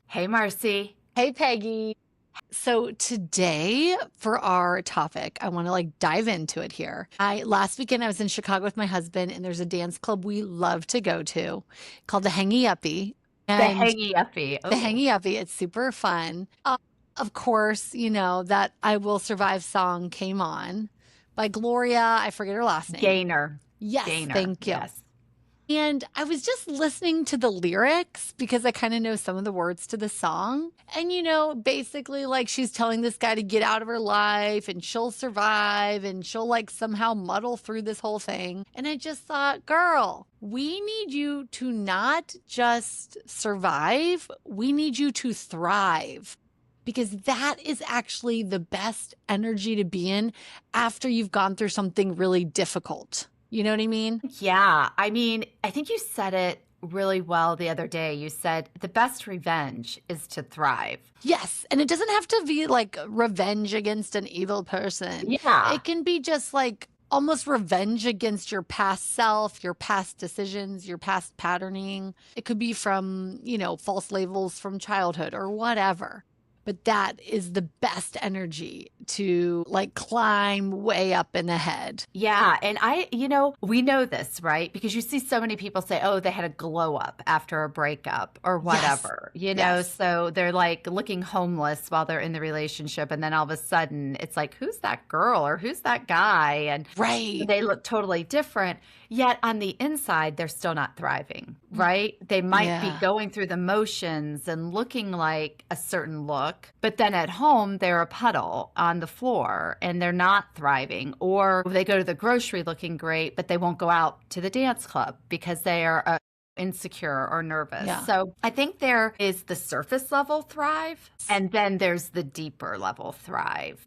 Hey, Marcy. Hey, Peggy. So today for our topic, I want to dive into it here. I last weekend I was in Chicago with my husband and there's a dance club we love to go to called the Hangy Uppy. The And hangy uppy. the Oh, Hangy Uppy, it's super fun. Of course, that I Will Survive song came on by Gloria. I forget her last name. Gainer. Yes, Gainer. thank you. Yes. And I was just listening to the lyrics because I kind of know some of the words to the song. And, basically, she's telling this guy to get out of her life and she'll survive and she'll somehow muddle through this whole thing. And I just thought, girl, we need you to not just survive, we need you to thrive. Because that is actually the best energy to be in after you've gone through something really difficult. You know what I mean? Yeah. I mean, I think you said it really well the other day. You said the best revenge is to thrive. Yes. And it doesn't have to be revenge against an evil person. Yeah. It can be just almost revenge against your past self, your past decisions, your past patterning. It could be from, false labels from childhood or whatever. But that is the best energy to climb way up in the head. Yeah. And we know this, right? Because you see so many people say, oh, they had a glow up after a breakup or Yes. whatever, Yes. so they're looking homeless while they're in the relationship. And then all of a sudden it's like, who's that girl or who's that guy? And Right. they look totally different. Yet on the inside, they're still not thriving, right? They might be Yeah. going through the motions and looking like a certain look, but then at home, they're a puddle on the floor and they're not thriving. Or they go to the grocery looking great, but they won't go out to the dance club because they are insecure or nervous. Yeah. So I think there is the surface level thrive, and then there's the deeper level thrive.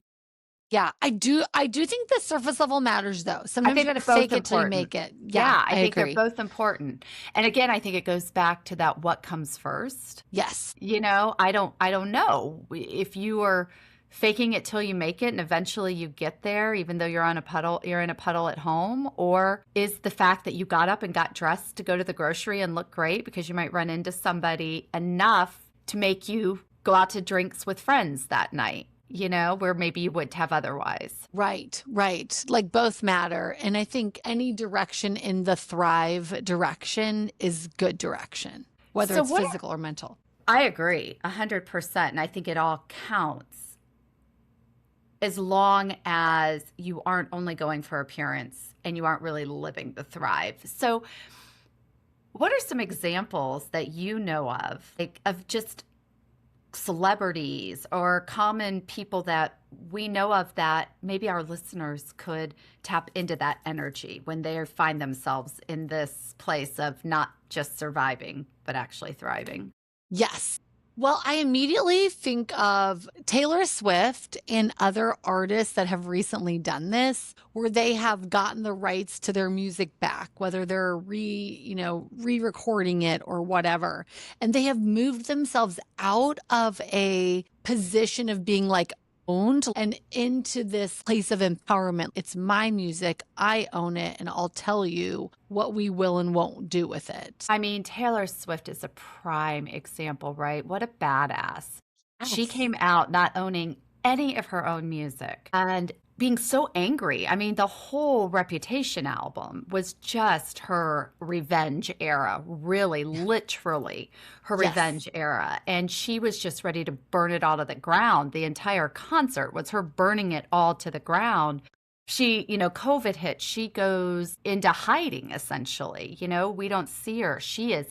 Yeah, I do think the surface level matters though. I Sometimes you think got to they're both fake it till you important. make it. Yeah, Yeah, I I think they're agree. both important. And again, I think it goes back to that what comes first. Yes. I don't know if you are faking it till you make it and eventually you get there even though you're in a puddle at home, or is the fact that you got up and got dressed to go to the grocery and look great because you might run into somebody enough to make you go out to drinks with friends that night, where maybe you wouldn't have otherwise. Right, right. Both matter. And I think any direction in the thrive direction is good direction, whether So it's what physical or mental. I agree 100%. And I think it all counts as long as you aren't only going for appearance and you aren't really living the thrive. So, what are some examples that you know of, of just celebrities or common people that we know of that maybe our listeners could tap into that energy when they find themselves in this place of not just surviving, but actually thriving? Yes. Well, I immediately think of Taylor Swift and other artists that have recently done this, where they have gotten the rights to their music back, whether they're re-recording it or whatever. And they have moved themselves out of a position of being owned and into this place of empowerment. It's my music. I own it, and I'll tell you what we will and won't do with it. I mean, Taylor Swift is a prime example, right? What a badass. She Yes. came out not owning any of her own music and being so angry. I mean, the whole Reputation album was just her revenge era, really, literally her Yes. revenge era. And she was just ready to burn it all to the ground. The entire concert was her burning it all to the ground. She, COVID hit, she goes into hiding essentially. We don't see her. She is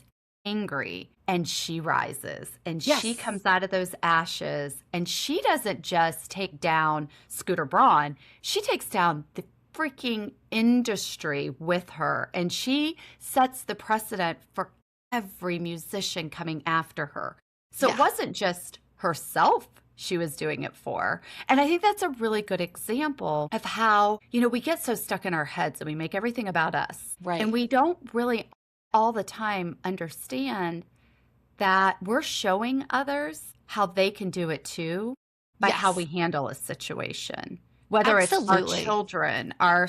angry and she rises and she Yes. comes out of those ashes, and she doesn't just take down Scooter Braun, she takes down the freaking industry with her, and she sets the precedent for every musician coming after her. So it Yeah. wasn't just herself she was doing it for. And I think that's a really good example of how, we get so stuck in our heads and we make everything about us. And Right. we don't really all the time understand that we're showing others how they can do it too by how we Yes. handle a situation, whether it's our Absolutely. children, our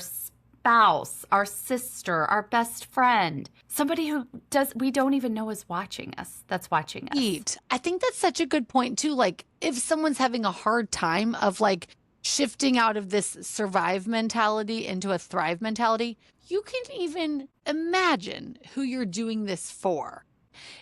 spouse, our sister, our best friend, somebody who we don't even know is watching us, that's watching us. Eat. I think that's such a good point too. Like if someone's having a hard time of like shifting out of this survive mentality into a thrive mentality, you can even imagine who you're doing this for.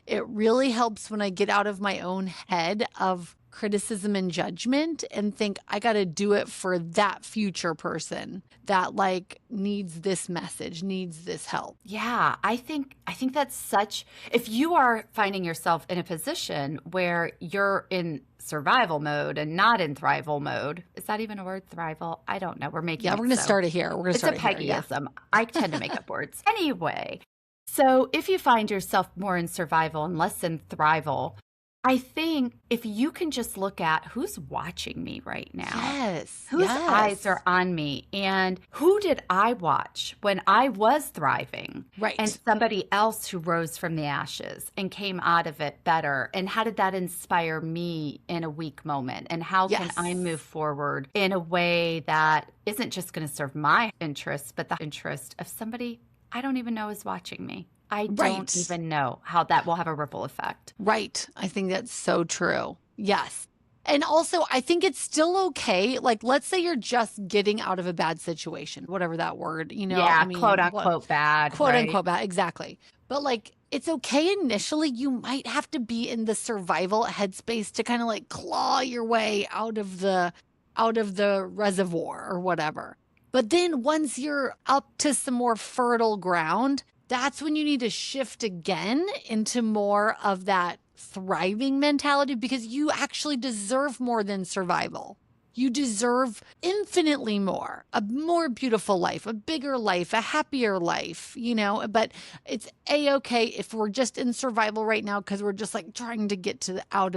It really helps when I get out of my own head of criticism and judgment and think I got to do it for that future person that like needs this message, needs this help. Yeah, I think that's such, if you are finding yourself in a position where you're in survival mode and not in thrival mode. Is that even a word, thrival? I don't know. We're making Yeah, we're going to start it here. We're going to start it here. It's a Peggyism. I tend to make up words. Anyway, so if you find yourself more in survival and less in thrival, I think if you can just look at who's watching me right now, Yes. whose yes. eyes are on me, and who did I watch when I was thriving? Right. And somebody else who rose from the ashes and came out of it better. And how did that inspire me in a weak moment? And how can Yes. I move forward in a way that isn't just going to serve my interests, but the interest of somebody I don't even know is watching me? I don't Right. even know how that will have a ripple effect. Right. I think that's so true. Yes. And also, I think it's still okay. Like, let's say you're just getting out of a bad situation, whatever that word, Yeah, quote unquote bad. Quote right? unquote bad. Exactly. But like, it's okay initially. You might have to be in the survival headspace to kind of like claw your way out of the reservoir or whatever. But then once you're up to some more fertile ground, that's when you need to shift again into more of that thriving mentality because you actually deserve more than survival. You deserve infinitely more, a more beautiful life, a bigger life, a happier life, but it's a-okay if we're just in survival right now because we're just like trying to get to the out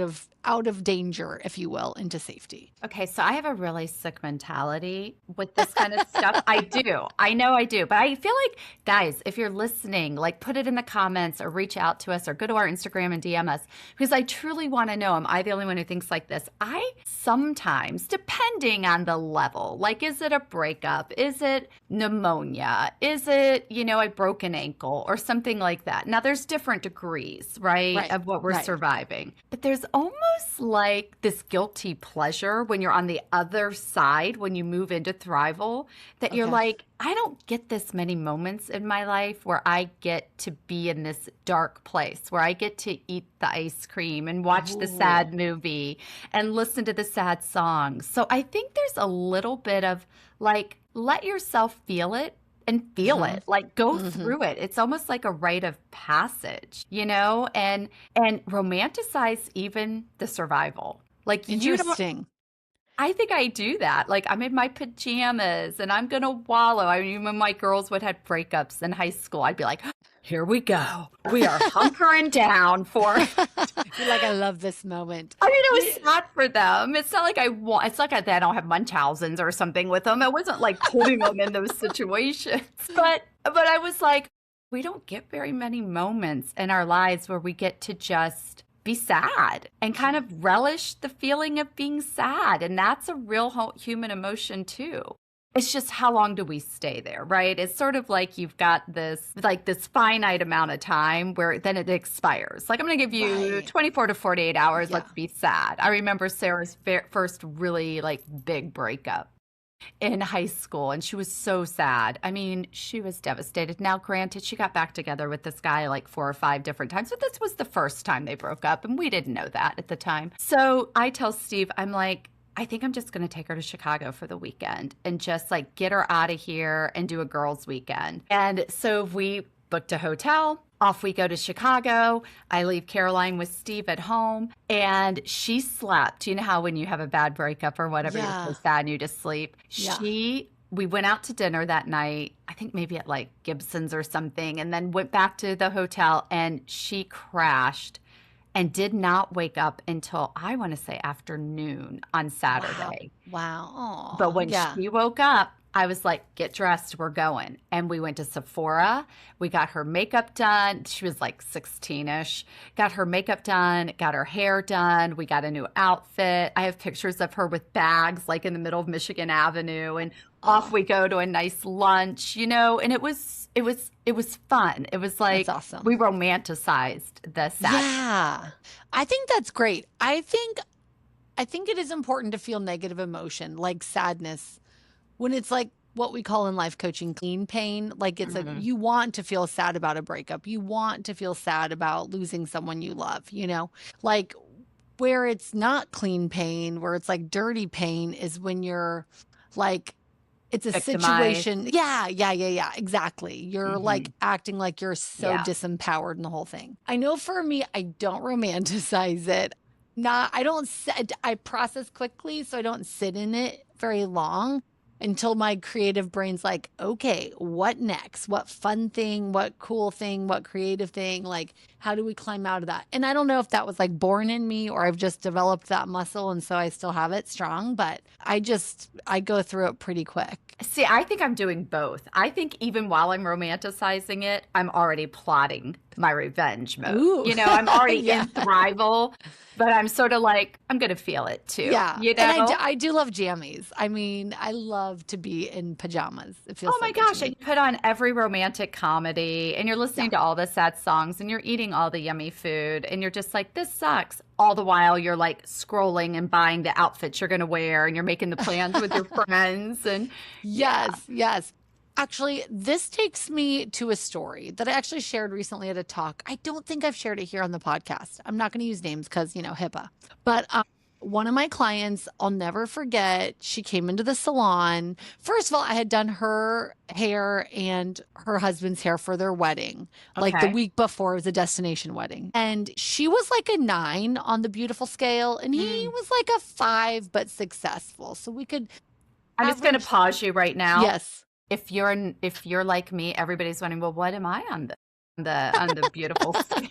of danger, if you will, into safety. Okay, so I have a really sick mentality with this kind of stuff. I do. I know I do. But I feel like, guys, if you're listening, like put it in the comments or reach out to us or go to our Instagram and DM us because I truly want to know, am I the only one who thinks like this? I sometimes, depending on the level, like is it a breakup? Is it pneumonia? Is it, a broken ankle or something like that? Now, there's different degrees, right, of what we're surviving. But there's almost like this guilty pleasure when you're on the other side, when you move into thrival, that you're like, I don't get this many moments in my life where I get to be in this dark place, where I get to eat the ice cream and watch the sad movie and listen to the sad songs. So I think there's a little bit of like, let yourself feel it. And feel it, like go through it. It's almost like a rite of passage, and romanticize even the survival. Like Interesting. I think I do that. Like I'm in my pajamas and I'm going to wallow. I mean, when my girls would have breakups in high school, I'd be like, here we go. We are hunkering down for You're like, I love this moment. I mean, it was sad for them. It's not like it's not like I don't have Munchausen's or something with them. I wasn't like putting them in those situations. But I was like, we don't get very many moments in our lives where we get to just be sad and kind of relish the feeling of being sad. And that's a real human emotion too. It's just how long do we stay there, right? It's sort of like you've got this finite amount of time where then it expires. Like I'm going to give you 24 to 48 hours. Let's be sad. I remember Sarah's first really like big breakup in high school, and she was so sad. I mean, she was devastated. Now, granted, she got back together with this guy like 4 or 5 different times, but this was the first time they broke up, and we didn't know that at the time. So I tell Steve, I'm like, I think I'm just going to take her to Chicago for the weekend and just like get her out of here and do a girls' weekend. And so we booked a hotel. Off we go to Chicago. I leave Caroline with Steve at home and she slept. You know how when you have a bad breakup or whatever, you're so sad and you just sleep. Yeah. We went out to dinner that night, I think maybe at like Gibson's or something, and then went back to the hotel and she crashed and did not wake up until, I want to say, afternoon on Saturday. Wow. Aww. But when she woke up, I was like, get dressed, we're going. And we went to Sephora. We got her makeup done. She was like 16-ish. Got her makeup done, got her hair done. We got a new outfit. I have pictures of her with bags like in the middle of Michigan Avenue, and off we go to a nice lunch, and it was fun. It was That's like awesome. we romanticized the sad. Yeah. I think that's great. I think it is important to feel negative emotion, like sadness, when it's like what we call in life coaching clean pain. Like it's like you want to feel sad about a breakup. You want to feel sad about losing someone you love, like where it's not clean pain, where it's like dirty pain is when you're like, it's a Victimized. situation. Yeah. Exactly. You're like acting like you're so Yeah. disempowered in the whole thing. I know for me, I don't romanticize it. I process quickly, so I don't sit in it very long until my creative brain's like, okay, what next? What fun thing? What cool thing? What creative thing? Like, how do we climb out of that? And I don't know if that was like born in me or I've just developed that muscle and so I still have it strong, but I go through it pretty quick. See, I think I'm doing both. I think even while I'm romanticizing it, I'm already plotting my revenge mode. Ooh. I'm already Yeah. in thrival, but I'm sort of like, I'm going to feel it too. Yeah. You know? And I do love jammies. I mean, I love to be in pajamas. It feels Oh my so good gosh. to And me. you put on every romantic comedy and you're listening to all the sad songs and you're eating all the yummy food and you're just like, this sucks. All the while you're like scrolling and buying the outfits you're going to wear and you're making the plans with your friends. And Yes. Actually, this takes me to a story that I actually shared recently at a talk. I don't think I've shared it here on the podcast. I'm not going to use names because, HIPAA. But one of my clients, I'll never forget, she came into the salon. First of all, I had done her hair and her husband's hair for their wedding, like the Okay. week before. It was a destination wedding. And she was like a 9 on the beautiful scale, and he was like a 5, but successful. So we could I'm just going to average. pause you right now. Yes. If you're like me, everybody's wondering, well, what am I on the beautiful scale?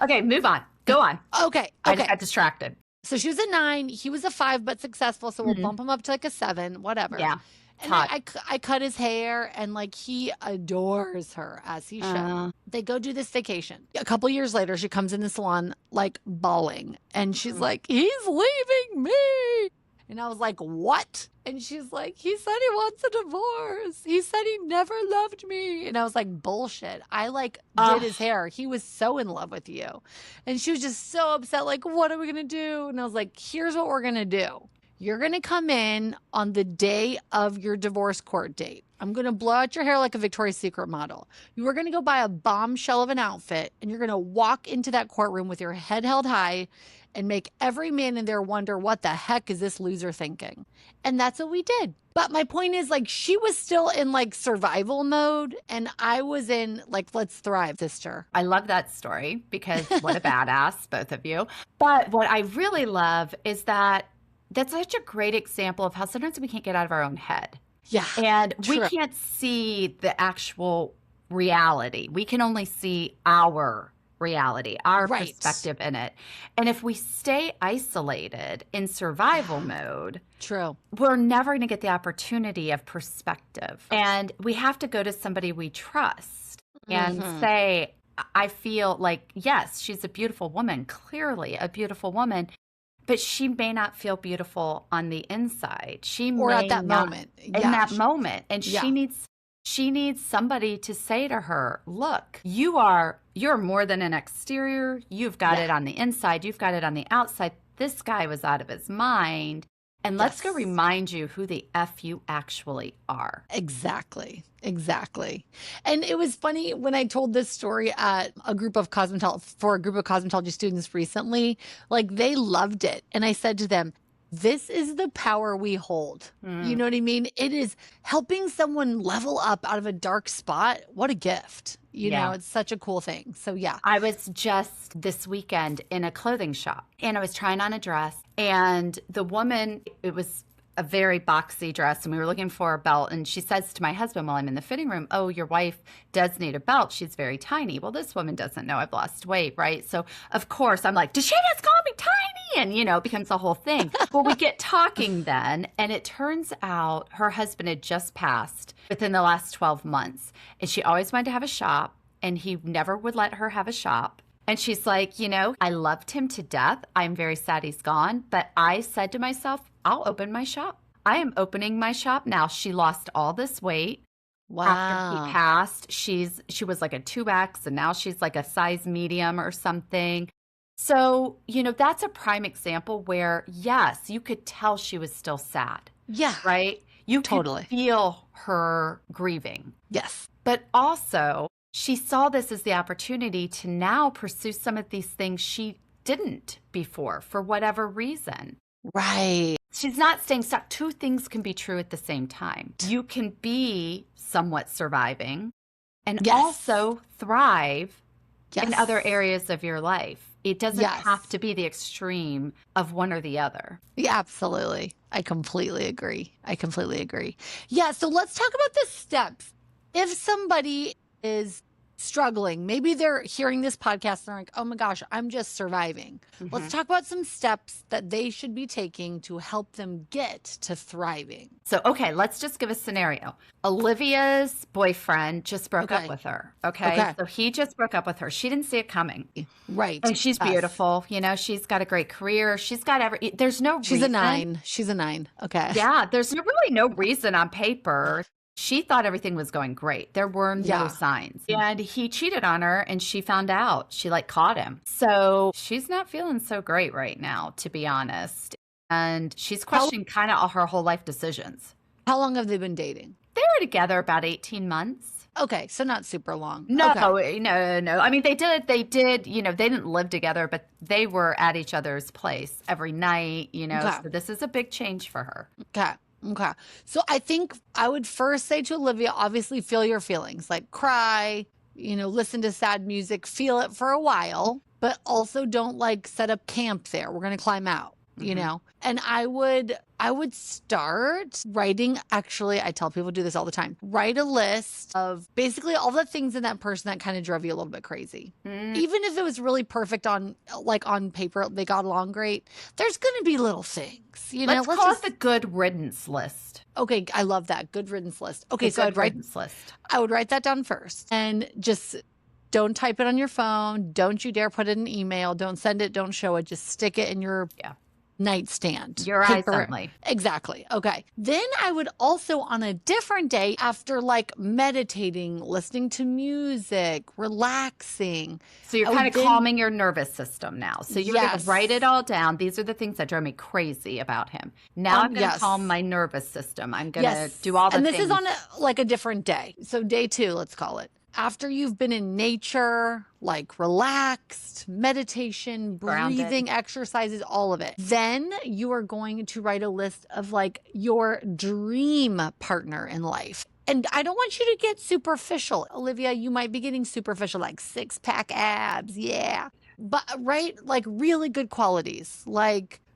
Okay, move on. Go on. Okay. I just got distracted. So she was a 9. He was a 5, but successful. So we'll Mhm. bump him up to like a 7, whatever. Yeah. And Hot. I cut his hair, and like he adores her, as he should. They go do this vacation. A couple years later, she comes in the salon like bawling, and she's like, he's leaving me. And I was like, what? And she's like, he said he wants a divorce. He said he never loved me. And I was like, bullshit. I like did his hair. He was so in love with you. And she was just so upset. Like, what are we going to do? And I was like, here's what we're going to do. You're going to come in on the day of your divorce court date. I'm going to blow out your hair like a Victoria's Secret model. You are going to go buy a bombshell of an outfit, and you're going to walk into that courtroom with your head held high and make every man in there wonder, what the heck is this loser thinking? And that's what we did. But my point is, like, she was still in like survival mode, and I was in like, let's thrive, sister. I love that story because what a badass, both of you. But what I really love is that that's such a great example of how sometimes we can't get out of our own head. Yeah. And we True. can't see the actual reality. We can only see our reality, our Right. perspective in it. And if we stay isolated in survival mode, True. we're never going to get the opportunity of perspective. And we have to go to somebody we trust and say, I feel like, yes, she's a beautiful woman, clearly a beautiful woman, but she may not feel beautiful on the inside. She Or may at that not moment. in Yeah. that moment. And Yeah. she needs somebody to say to her, look, you're more than an exterior. You've got Yeah. it on the inside. You've got it on the outside. This guy was out of his mind. And let's go Yes. remind you who the F you actually are. Exactly. And it was funny when I told this story at a group of cosmetology students recently, like they loved it. And I said to them, this is the power we hold. You know what I mean? It is helping someone level up out of a dark spot. What a gift. You know, it's such a cool thing. So yeah. I was just this weekend in a clothing shop and I was trying on a dress, and the woman, it was a very boxy dress, and we were looking for a belt, and she says to my husband while I'm in the fitting room, oh, your wife does need a belt. She's very tiny. Well, this woman doesn't know I've lost weight, right? So of course I'm like, did she just call me tiny? And, it becomes a whole thing. Well, we get talking then, and it turns out her husband had just passed within the last 12 months. And she always wanted to have a shop, and he never would let her have a shop. And she's like, I loved him to death. I'm very sad he's gone. But I said to myself, I'll open my shop. I am opening my shop now. She lost all this weight. Wow. After he passed, she was like a 2X, and now she's like a size medium or something. So, that's a prime example where, yes, you could tell she was still sad. Yeah. Right? You Totally. could feel her grieving. Yes. But also, she saw this as the opportunity to now pursue some of these things she didn't before for whatever reason. Right. She's not staying stuck. Two things can be true at the same time. You can be somewhat surviving and also thrive in other areas of your life. It doesn't have to be the extreme of one or the other. Yeah, absolutely. I completely agree. Yeah, so let's talk about the steps. If somebody is struggling, maybe they're hearing this podcast and they're like, oh my gosh, I'm just surviving. Mm-hmm. Let's talk about some steps that they should be taking to help them get to thriving. So, okay, let's just give a scenario. Olivia's boyfriend just broke up with her. Okay. So he just broke up with her. She didn't see it coming. Right. And she's beautiful. She's got a great career. She's got there's no reason. She's a 9. Okay. Yeah. There's really no reason on paper. She thought everything was going great. There were no signs. And he cheated on her, and she found out. She caught him. So she's not feeling so great right now, to be honest. And she's questioning kind of all her whole life decisions. How long have they been dating? They were together about 18 months. Okay, so not super long. No. I mean, they did, they didn't live together, but they were at each other's place every night, so this is a big change for her. Okay. So I think I would first say to Olivia, obviously feel your feelings, cry, listen to sad music, feel it for a while, but also don't set up camp there. We're going to climb out, and I would start writing. Actually, I tell people to do this all the time. Write a list of basically all the things in that person that kind of drove you a little bit crazy. Even if it was really perfect on paper, they got along great. There's going to be little things, Let's call it the good riddance list. Okay, I love that. Good riddance list. Okay, so I would write that down first and just don't type it on your phone. Don't you dare put it in an email. Don't send it. Don't show it. Just stick it in your nightstand. Your eyes only. Exactly. Okay. Then I would also, on a different day, after meditating, listening to music, relaxing. So you're kind of calming your nervous system now. So you're going to write it all down. These are the things that drove me crazy about him. Now I'm going to calm my nervous system. I'm going to do all the things. And this is on a different day. So day 2, let's call it. After you've been in nature, relaxed, meditation, breathing exercises, all of it, then you are going to write a list of your dream partner in life. And I don't want you to get superficial. Olivia, you might be getting superficial, 6-pack abs. Yeah. But really good qualities.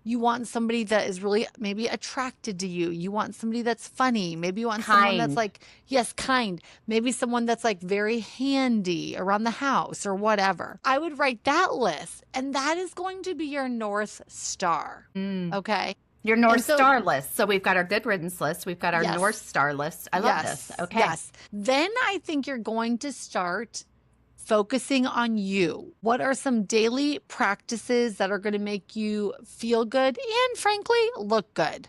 You want somebody that is really maybe attracted to you. You want somebody that's funny. Maybe you want someone that's kind. Maybe someone that's very handy around the house or whatever. I would write that list, and that is going to be your North Star. Okay. Your North Star list. So we've got our good riddance list. We've got our North Star list. I love this. Okay. Yes. Then I think you're going to start focusing on you. What are some daily practices that are going to make you feel good and, frankly, look good?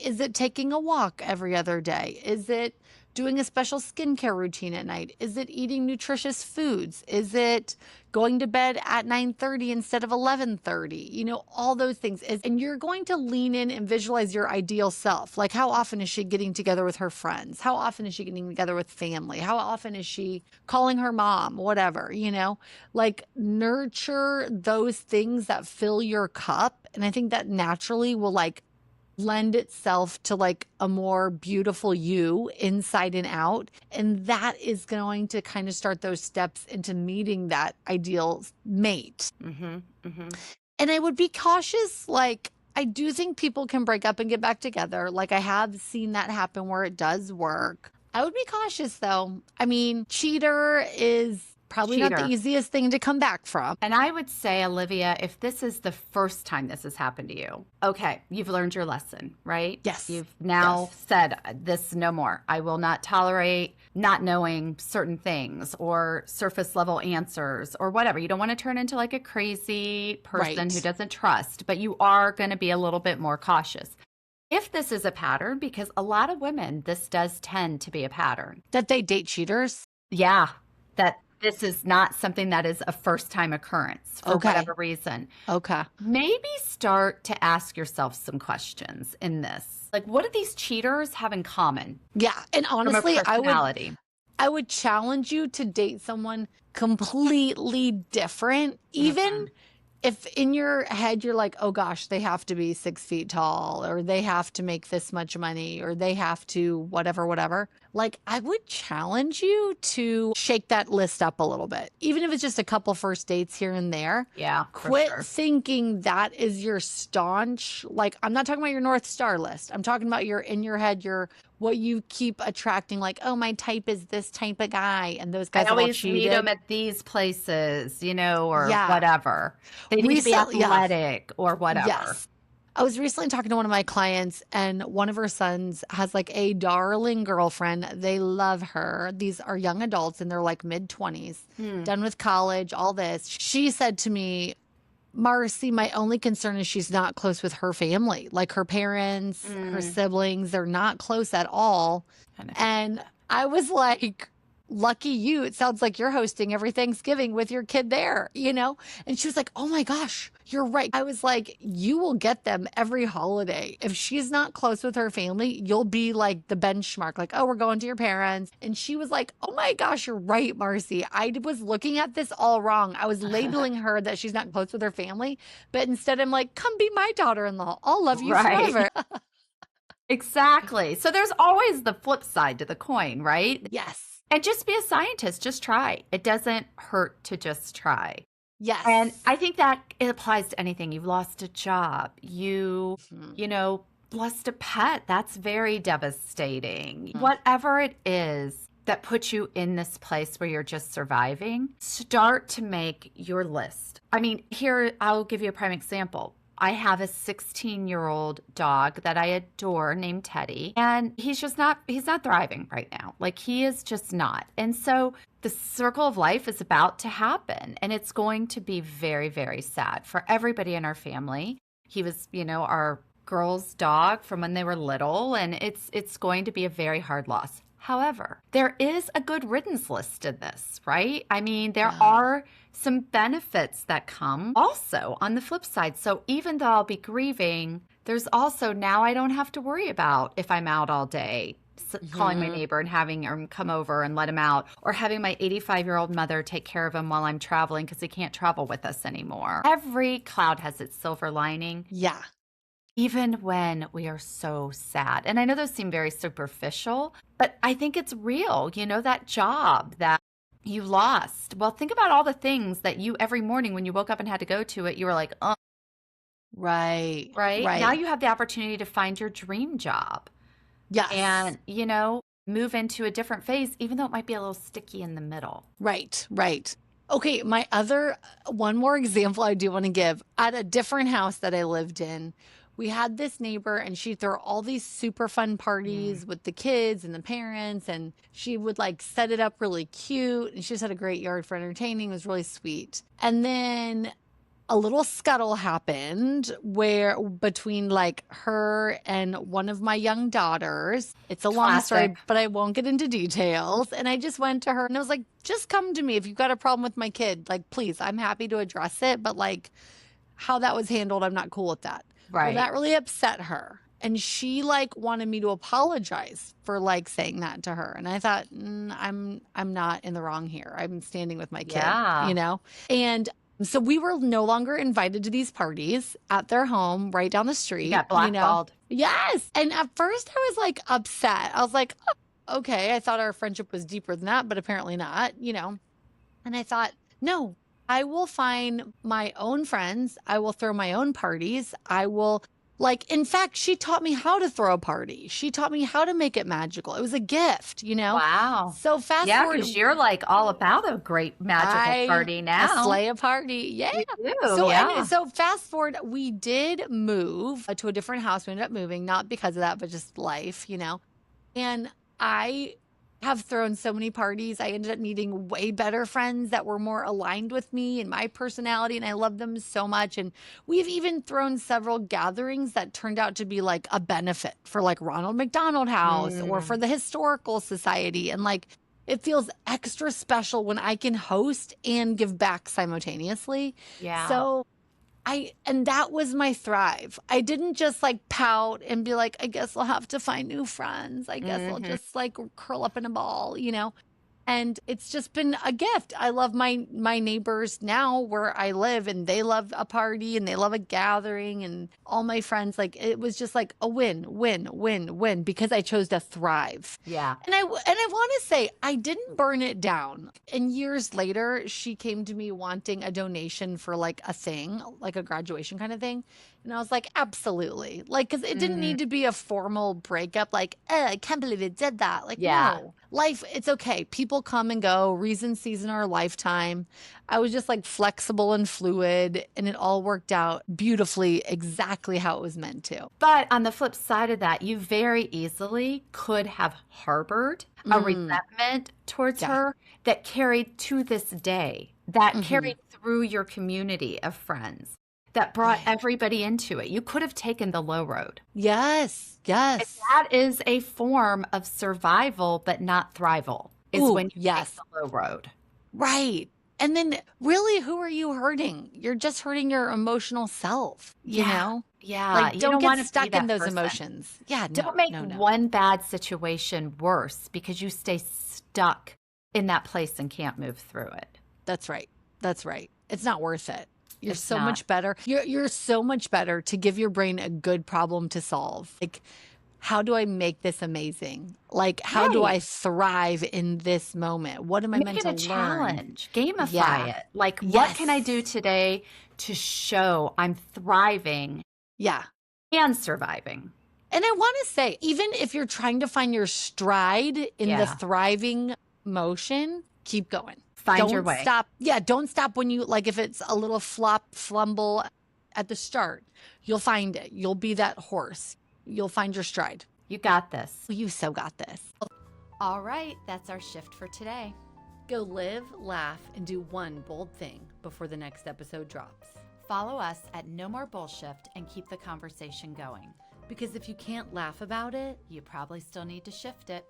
Is it taking a walk every other day? Is it doing a special skincare routine at night? Is it eating nutritious foods? Is it going to bed at 9:30 instead of 11:30? All those things. And you're going to lean in and visualize your ideal self. How often is she getting together with her friends? How often is she getting together with family? How often is she calling her mom? Whatever, nurture those things that fill your cup. And I think that naturally will lend itself to a more beautiful you inside and out. And that is going to kind of start those steps into meeting that ideal mate. And I would be cautious. I do think people can break up and get back together. I have seen that happen where it does work. I would be cautious though. I mean, cheater is Probably not the Cheater. easiest thing to come back from. And I would say, Olivia, if this is the first time this has happened to you, okay, you've learned your lesson, right? Yes. You've now Yes. said this no more. I will not tolerate not knowing certain things or surface level answers or whatever. You don't want to turn into like a crazy person who Right. doesn't trust, but you are going to be a little bit more cautious. If this is a pattern, because a lot of women, this does tend to be a pattern. That they date cheaters. Yeah, that this is not something that is a first time occurrence for Okay. whatever reason. Okay. Maybe start to ask yourself some questions in this. Like, what do these cheaters have in common Yeah. And from a honestly, personality? I would challenge you to date someone completely different, even if in your head you're like, oh gosh, they have to be 6 feet tall, or they have to make this much money, or they have to whatever, whatever. Like, I would challenge you to shake that list up a little bit, even if it's just a couple first dates here and there. Yeah, for Quit sure. thinking that is your staunch, like, I'm not talking about your North Star list. I'm talking about your in your head, your what you keep attracting, like, oh, my type is this type of guy. And those I guys have all always meet them cheated. at these places, or Yeah. whatever. They need to be Recently, yeah. athletic or whatever. Yes. I was recently talking to one of my clients, and one of her sons has like a darling girlfriend. They love her. These are young adults and they're like mid-20s, done with college, all this. She said to me, Marcy, my only concern is she's not close with her family, like her parents, her siblings. They're not close at all. And I was like, lucky you. It sounds like you're hosting every Thanksgiving with your kid there, And she was like, oh my gosh, you're right. I was like, you will get them every holiday. If she's not close with her family, you'll be like the benchmark, like, oh, we're going to your parents. And she was like, oh my gosh, you're right, Marcy. I was looking at this all wrong. I was labeling her that she's not close with her family. But instead, I'm like, come be my daughter-in-law. I'll love you Right. forever. Exactly. So there's always the flip side to the coin, right? Yes. And just be a scientist. Just try. It doesn't hurt to just try. Yes. And I think that it applies to anything. You've lost a job. You lost a pet. That's very devastating. Whatever it is that puts you in this place where you're just surviving, start to make your list. I mean, here, I'll give you a prime example. I have a 16-year-old dog that I adore named Teddy, and he's not thriving right now. Like, he is just not. And so the circle of life is about to happen, and it's going to be very, very sad for everybody in our family. He was, our girl's dog from when they were little, and it's going to be a very hard loss. However, there is a good riddance list in this, right? I mean, there are some benefits that come also on the flip side. So even though I'll be grieving, there's also now I don't have to worry about if I'm out all day, calling my neighbor and having him come over and let him out, or having my 85-year-old mother take care of him while I'm traveling because he can't travel with us anymore. Every cloud has its silver lining. Yeah. Even when we are so sad. And I know those seem very superficial, but I think it's real. That job that you lost. Well, think about all the things that you every morning when you woke up and had to go to it, you were like, oh, Right. right? Right. Now you have the opportunity to find your dream job Yes. and, move into a different phase, even though it might be a little sticky in the middle. Right. Right. Okay. One more example I do want to give. At a different house that I lived in, we had this neighbor, and she'd throw all these super fun parties with the kids and the parents, and she would like set it up really cute, and she just had a great yard for entertaining. It was really sweet. And then a little scuttle happened where between like her and one of my young daughters. It's a long story, Classic. but I won't get into details. And I just went to her and I was like, just come to me if you've got a problem with my kid. Like, please, I'm happy to address it, but like how that was handled, I'm not cool with that. Right. Well, that really upset her. And she like wanted me to apologize for like saying that to her. And I thought, I'm not in the wrong here. I'm standing with my kid, Yeah. And so we were no longer invited to these parties at their home right down the street. You got blackballed. Yes. And at first I was like upset. I was like, oh, okay. I thought our friendship was deeper than that, but apparently not, And I thought, no, I will find my own friends. I will throw my own parties. I will Like, in fact, she taught me how to throw a party. She taught me how to make it magical. It was a gift, you know? Wow. So fast Yeah, forward, because you're like all about a great magical party I now. slay a party. Yeah. You do, yeah. So fast forward, we did move to a different house. We ended up moving, not because of that, but just life, you know? And I have thrown so many parties. I ended up meeting way better friends that were more aligned with me and my personality, and I love them so much. And we've even thrown several gatherings that turned out to be like a benefit for like Ronald McDonald House or for Mm, the Historical Society. And like it feels extra special when I can host and give back simultaneously. yeah. So and that was my thrive. I didn't just like pout and be like, I guess I'll have to find new friends. I guess I'll Hmm. just like curl up in a ball, you know? And it's just been a gift. I love my neighbors now where I live, and they love a party and they love a gathering, and all my friends, like it was just like a win, win, win, win, because I chose to thrive. Yeah. And I want to say I didn't burn it down. And years later, she came to me wanting a donation for like a thing, like a graduation kind of thing. And I was like, absolutely. Like, because it didn't Mm, need to be a formal breakup, like, I can't believe it did that. Like, yeah. no, life, it's okay. People come and go, reasons, season, our lifetime. I was just like flexible and fluid, and it all worked out beautifully, exactly how it was meant to. But on the flip side of that, you very easily could have harbored a Mm, resentment towards yeah. her that carried to this day, that Hmm. carried through your community of friends, that brought Right. everybody into it. You could have taken the low road. Yes. And Yes. that is a form of survival, but not thrival, is Ooh, when you take yes. the low road. Right. And then really, who are you hurting? You're just hurting your emotional self, you Yeah. know? Yeah. Like, You don't don't get want to be stuck in that those person. emotions. Yeah, no, Don't make no, no. one bad situation worse because you stay stuck in that place and can't move through it. That's right. That's right. It's not worth it. You're It's so not. much better. You're so much better to give your brain a good problem to solve. Like, how do I make this amazing? Like, how do Right. I thrive in this moment? What am I Make meant it to a learn? challenge. Gamify Yeah. it. Like, what can I do Yes. today to show I'm thriving Yeah. and surviving? And I want to say, even if you're trying to find your stride in the Yeah. thriving motion, keep going. Find your Don't way. stop. Yeah, don't stop when you, like, if it's a little flop, flumble at the start, you'll find it. You'll be that horse. You'll find your stride. You got this. You so got this. All right. That's our shift for today. Go live, laugh, and do one bold thing before the next episode drops. Follow us at No More BullShift and keep the conversation going. Because if you can't laugh about it, You probably still need to shift it.